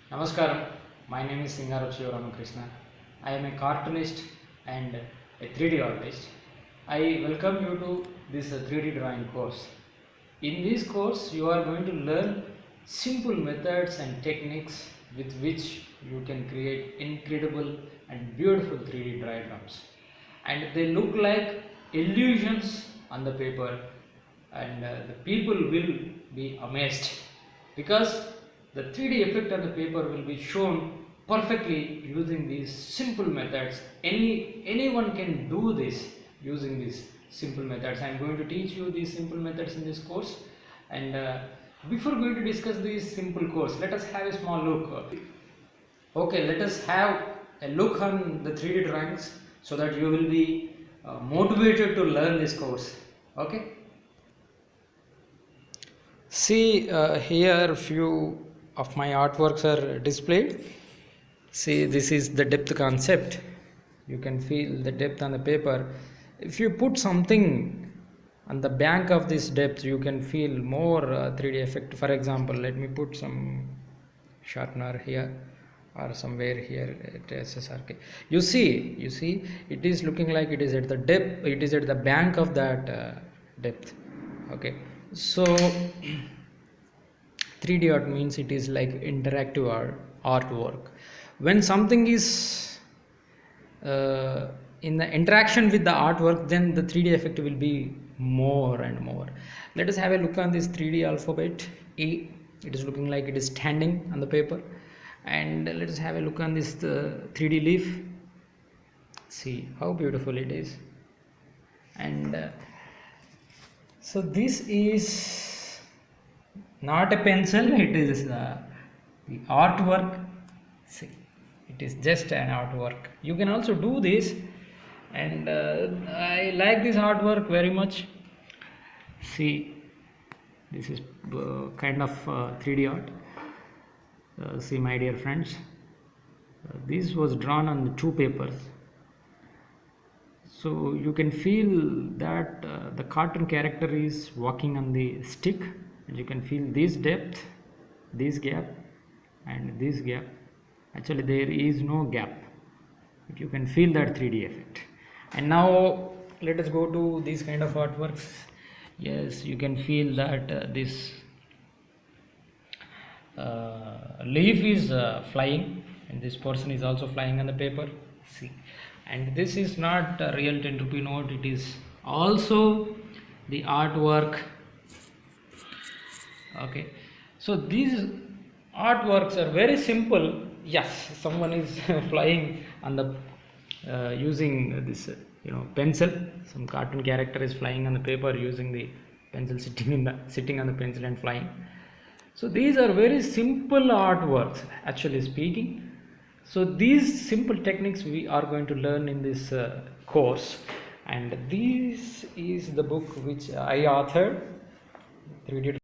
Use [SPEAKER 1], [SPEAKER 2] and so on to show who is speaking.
[SPEAKER 1] Namaskaram, my name is Singaram Shivaramakrishna. I am a cartoonist and a 3D artist. I welcome you to this 3D drawing course. In this course, you are going to learn simple methods and techniques with which you can create incredible and beautiful 3D diagrams. And they look like illusions on the paper, and the people will be amazed because the 3D effect on the paper will be shown perfectly using these simple methods. Anyone can do this using these simple methods. I am going to teach you these simple methods in this course, and before going to discuss this simple course, let us have a small look. Okay, let us have a look on the 3D drawings so that you will be motivated to learn this course. Okay. See, here few of my artworks are displayed. See, this is the depth concept. You can feel the depth on the paper. If you put something on the bank of this depth, you can feel more 3D effect. For example, let me put some sharpener here or somewhere here at SSRK. You see, it is looking like it is at the depth. It is at the bank of that depth. Okay, so 3D art means it is like interactive artwork. When something is in the interaction with the artwork, then the 3D effect will be more and more. Let us have a look on this 3D alphabet E. It is looking like it is standing on the paper. And let us have a look on this 3D leaf. See how beautiful it is. And so this is not a pencil, it is the artwork. See, it is just an artwork. You can also do this, and I like this artwork very much. See, this is kind of 3D art. See, my dear friends, this was drawn on the two papers. So you can feel that the cartoon character is walking on the stick, and you can feel this depth, this gap, and this gap. Actually, there is no gap, but you can feel that 3D effect. And now let us go to these kind of artworks. Yes, you can feel that this leaf is flying, and this person is also flying on the paper. See, and this is not a real 10 rupee note, it is also the artwork. Okay, so these artworks are very simple. Yes, someone is flying on the using this pencil. Some cartoon character is flying on the paper using the pencil, sitting on the pencil and flying. So these are very simple artworks, actually speaking. So these simple techniques we are going to learn in this course, and this is the book which I authored, 3D